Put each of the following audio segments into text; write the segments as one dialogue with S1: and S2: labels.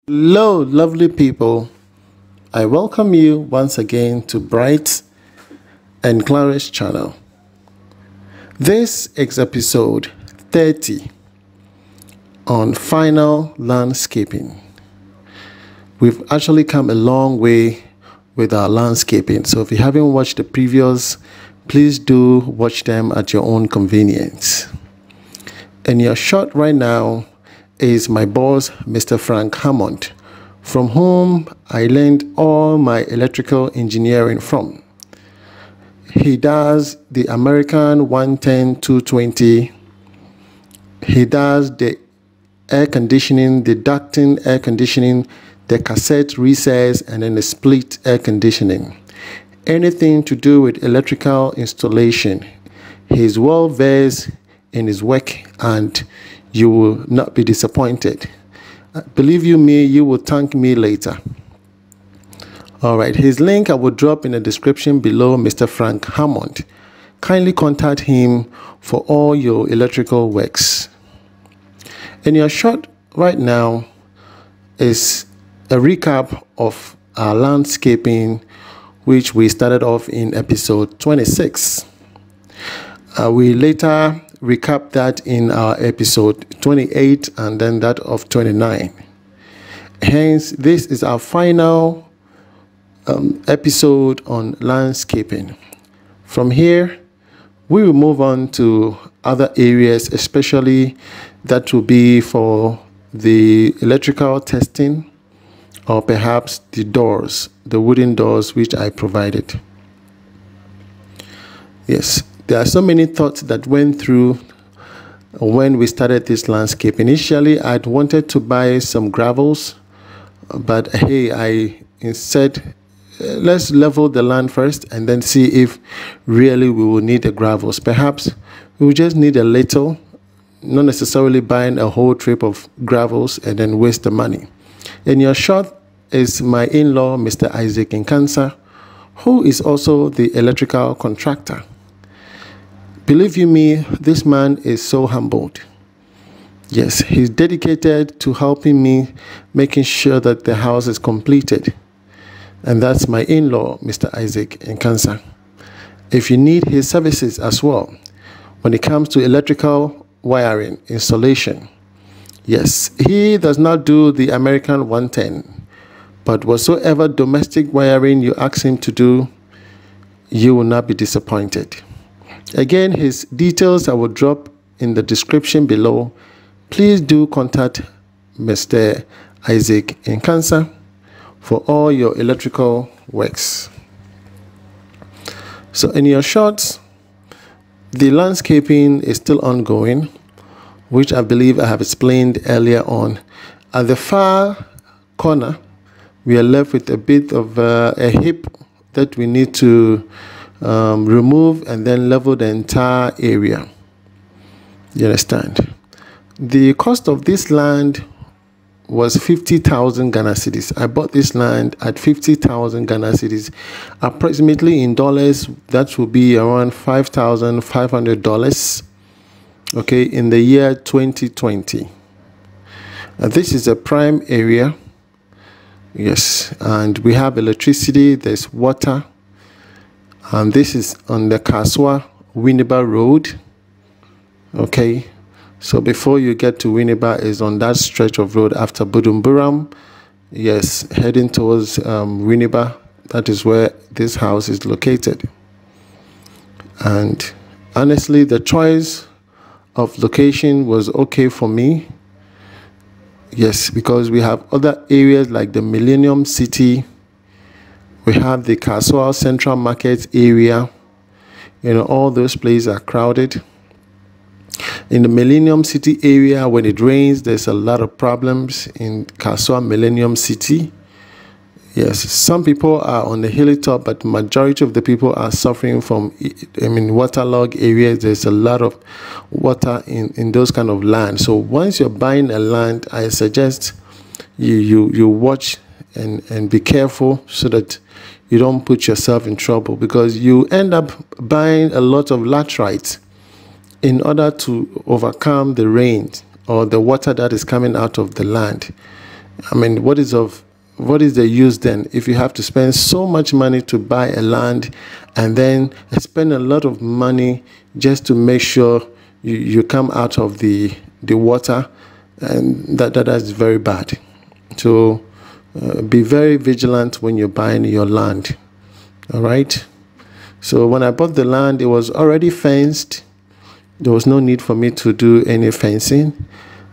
S1: Hello, lovely people. I welcome you once again to Bright and Clara's channel. This is episode 30 on final landscaping. We've actually come a long way with our landscaping. So if you haven't watched the previous, please do watch them at your own convenience. And your shot right now is my boss, Mr. Frank Hammond, from whom I learned all my electrical engineering from. He does the American 110-220. He does the air conditioning, the ducting air conditioning, the cassette recess, and then the split air conditioning. Anything to do with electrical installation. He's well versed in his work and you will not be disappointed. Believe you me, you will thank me later. All right, his link I will drop in the description below, Mr. Frank Hammond. Kindly contact him for all your electrical works. And your shot right now is a recap of our landscaping, which we started off in episode 26. We later recap that in our episode 28 and then that of 29. Hence, this is our final episode on landscaping. From here, we will move on to other areas, especially that will be for the electrical testing or perhaps the doors, the wooden doors which I provided. Yes. There are so many thoughts that went through when we started this landscape. Initially, I'd wanted to buy some gravels, but hey, I instead, let's level the land first and then see if really we will need the gravels. Perhaps we will just need a little, not necessarily buying a whole trip of gravels and then waste the money. And your shot is my in-law, Mr. Isaac Nkansa, who is also the electrical contractor. Believe you me, this man is so humbled. Yes, he's dedicated to helping me, making sure that the house is completed. And that's my in-law, Mr. Isaac Nkansa. If you need his services as well, when it comes to electrical wiring, installation, yes, he does not do the American 110, but whatsoever domestic wiring you ask him to do, you will not be disappointed. Again, his details I will drop in the description below. Please do contact Mr. Isaac Nkansa for all your electrical works. So in your shots, the landscaping is still ongoing, which I believe I have explained earlier on. At the far corner, we are left with a bit of a hip that we need to remove and then level the entire area. You understand? The cost of this land was 50,000 Ghana cedis. I bought this land at 50,000 Ghana cedis. Approximately in dollars, that will be around $5,500. Okay, in the year 2020. This is a prime area. Yes, and we have electricity, there's water. And this is on the Kaswa-Winneba Road. Okay, so before you get to Winneba is on that stretch of road after Budumburam. Yes, heading towards Winneba. That is where this house is located. And honestly, the choice of location was okay for me. Yes, because we have other areas like the Millennium City. We have the Kaswa Central Market area. You know, all those places are crowded. In the Millennium City area, when it rains, there's a lot of problems in Kaswa Millennium City. Yes, some people are on the hilly top, but majority of the people are suffering from, waterlogged areas. There's a lot of water in those kind of land. So once you're buying a land, I suggest you watch and be careful so that you don't put yourself in trouble, because you end up buying a lot of laterite in order to overcome the rain or the water that is coming out of the land. I mean, what is the use then if you have to spend so much money to buy a land and then spend a lot of money just to make sure you come out of the water? And that's very bad. So be very vigilant when you're buying your land. All right. So when I bought the land, it was already fenced. There was no need for me to do any fencing.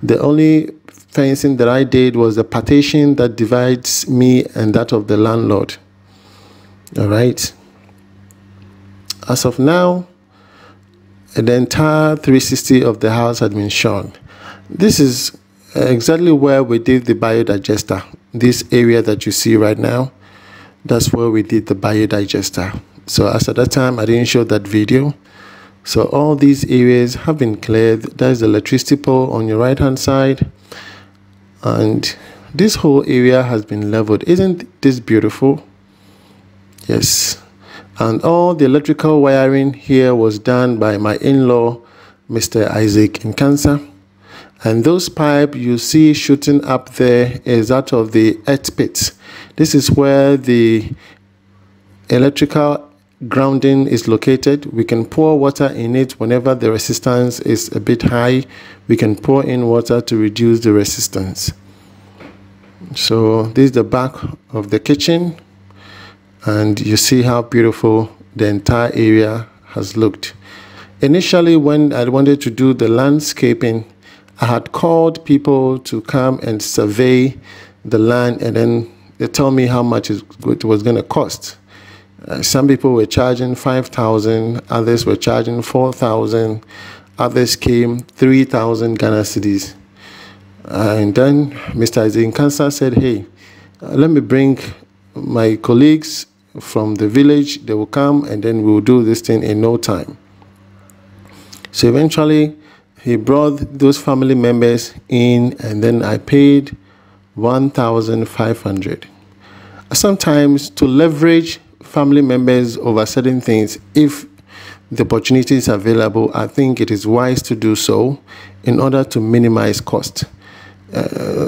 S1: The only fencing that I did was the partition that divides me and that of the landlord. All right. As of now, the entire 360 of the house had been shown. This is exactly where we did the biodigester. This area that you see right now, that's where we did the biodigester. So as at that time, I didn't show that video. So all these areas have been cleared. There's the electricity pole on your right hand side. And this whole area has been leveled. Isn't this beautiful? Yes. And all the electrical wiring here was done by my in-law, Mr. Isaac Nkansa. And those pipes you see shooting up there is out of the earth pit. This is where the electrical grounding is located. We can pour water in it whenever the resistance is a bit high. We can pour in water to reduce the resistance. So this is the back of the kitchen, and you see how beautiful the entire area has looked. Initially, when I wanted to do the landscaping, I had called people to come and survey the land, and then they told me how much it was going to cost. Some people were charging 5,000, others were charging 4,000, others came 3,000 Ghana cedis. And then Mr. Isaac Nkansa said, hey, let me bring my colleagues from the village. They will come and then we will do this thing in no time. So eventually, he brought those family members in, and then I paid 1,500. Sometimes to leverage family members over certain things, if the opportunity is available, I think it is wise to do so in order to minimize cost.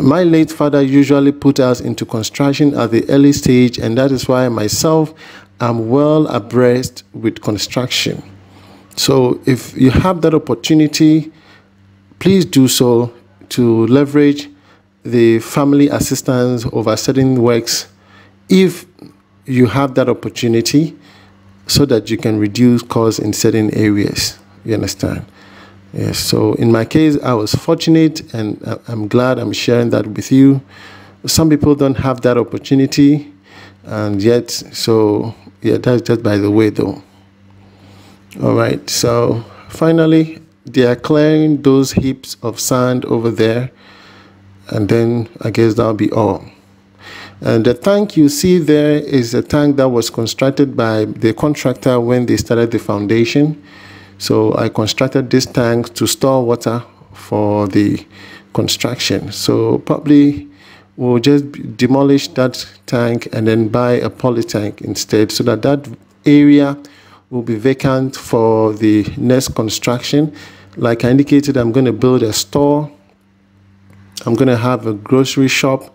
S1: My late father usually put us into construction at the early stage, and that is why myself am well abreast with construction. So if you have that opportunity, please do so to leverage the family assistance over certain works if you have that opportunity, so that you can reduce costs in certain areas. You understand? Yes. So in my case, I was fortunate, and I'm glad I'm sharing that with you. Some people don't have that opportunity, and yet, so yeah, that's just by the way though. All right, so finally, they are clearing those heaps of sand over there, and then I guess that'll be all. And the tank you see there is a tank that was constructed by the contractor when they started the foundation. So I constructed this tank to store water for the construction. So probably we'll just demolish that tank and then buy a poly tank instead, so that that area will be vacant for the next construction. Like I indicated, I'm going to build a store. I'm going to have a grocery shop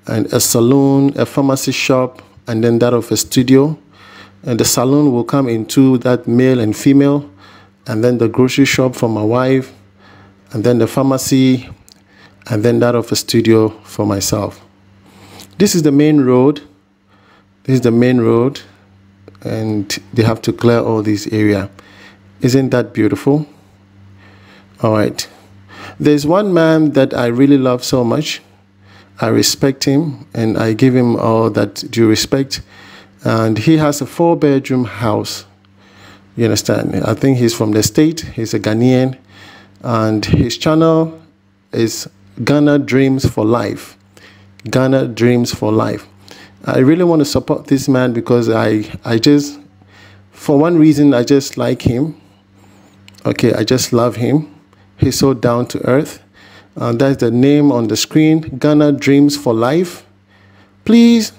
S1: and a saloon, a pharmacy shop, and then that of a studio. And the salon will come into that male and female, and then the grocery shop for my wife, and then the pharmacy, and then that of a studio for myself. This is the main road. This is the main road, and they have to clear all this area. Isn't that beautiful? All right. There's one man that I really love so much. I respect him, and I give him all that due respect. And he has a 4-bedroom house. You understand? I think he's from the state. He's a Ghanaian. And his channel is Ghana Dreams for Life. Ghana Dreams for Life. I really want to support this man because I just, for one reason, I just like him. Okay, I just love him. He's so down to earth. That's the name on the screen, Ghana Dreams for Life. Please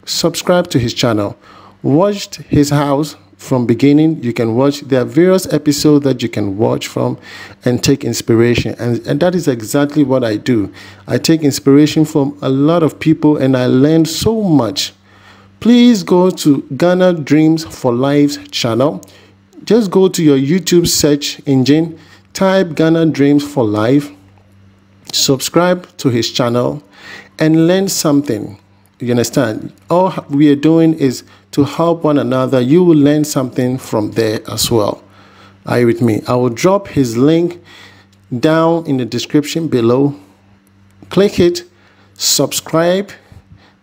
S1: subscribe to his channel. Watch his house from beginning. You can watch, there are various episodes that you can watch from and take inspiration. And that is exactly what I do. I take inspiration from a lot of people and I learn so much. Please go to Ghana Dreams for Life channel. Just go to your YouTube search engine, type Ghana Dreams for Life, subscribe to his channel, and learn something. You understand? All we are doing is to help one another. You will learn something from there as well. Are you with me? I will drop his link down in the description below. Click it, subscribe,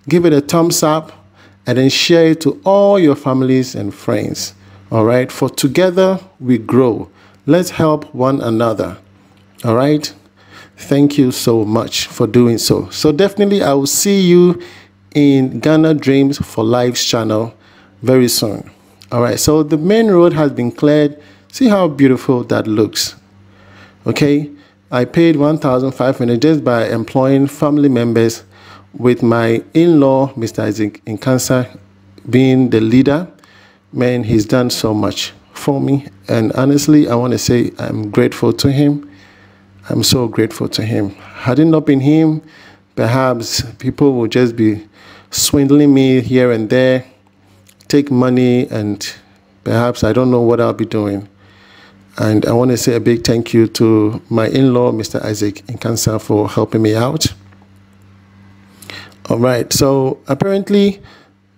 S1: give it a thumbs up, and then share it to all your families and friends. All right? For together we grow. Let's help one another. All right? Thank you so much for doing so. So definitely I will see you in Ghana Dreams for Life's channel very soon. All right, so the main road has been cleared. See how beautiful that looks. Okay, I paid 1,500 just by employing family members, with my in-law, Mr. Isaac Nkansa, being the leader. Man, he's done so much for me, and honestly, I want to say I'm grateful to him. I'm so grateful to him. Had it not been him, perhaps people would just be swindling me here and there, take money, and perhaps I don't know what I'll be doing. And I want to say a big thank you to my in-law, Mr. Isaac Nkansa, for helping me out. All right, so apparently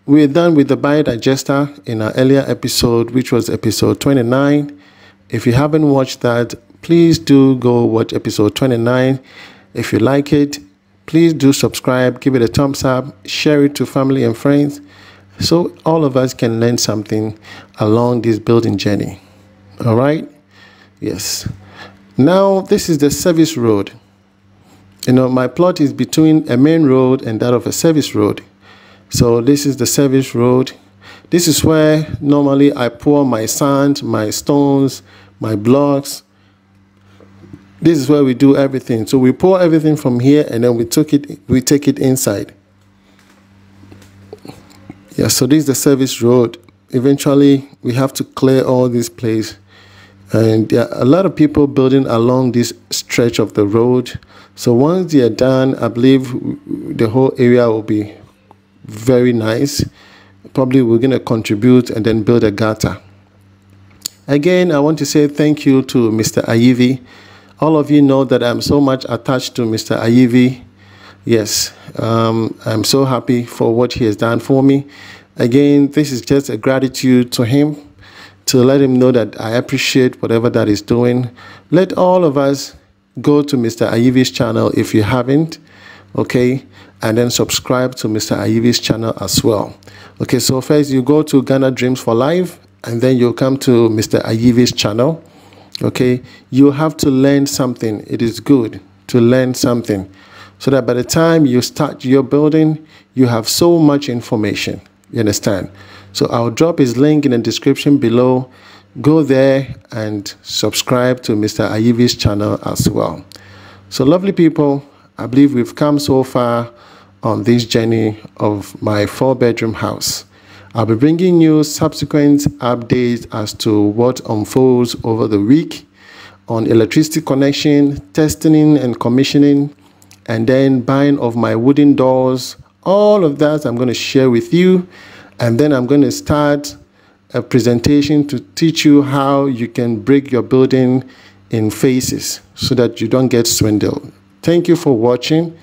S1: we're done with the biodigester in our earlier episode, which was episode 29. If you haven't watched that, please do go watch episode 29. If you like it, please do subscribe, give it a thumbs up, share it to family and friends, so all of us can learn something along this building journey. All right? Yes. Now, this is the service road. You know, my plot is between a main road and that of a service road. So this is the service road. This is where normally I pour my sand, my stones, my blocks. This is where we do everything. So we pour everything from here and then we take it inside. Yeah, so this is the service road. Eventually we have to clear all this place. And there are a lot of people building along this stretch of the road. So once they are done, I believe the whole area will be very nice. Probably we're going to contribute and then build a gutter. Again, I want to say thank you to Mr. Ayivi. All of you know that I'm so much attached to Mr. Ayivi. Yes, I'm so happy for what he has done for me. Again, this is just a gratitude to him, to let him know that I appreciate whatever that he's doing. Let all of us go to Mr. Ayivi's channel if you haven't, okay? And then subscribe to Mr. Ayivi's channel as well. Okay, so first you go to Ghana Dreams for Life, and then you'll come to Mr. Ayivi's channel. Okay, you have to learn something. It is good to learn something, so that by the time you start your building, you have so much information. You understand? So I'll drop his link in the description below. Go there and subscribe to Mr. Ayivi's channel as well. So lovely people, I believe we've come so far on this journey of my 4-bedroom house. I'll be bringing you subsequent updates as to what unfolds over the week on electricity connection, testing and commissioning, and then buying of my wooden doors. All of that I'm going to share with you, and then I'm going to start a presentation to teach you how you can break your building in phases so that you don't get swindled. Thank you for watching.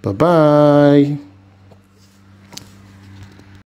S1: Bye-bye.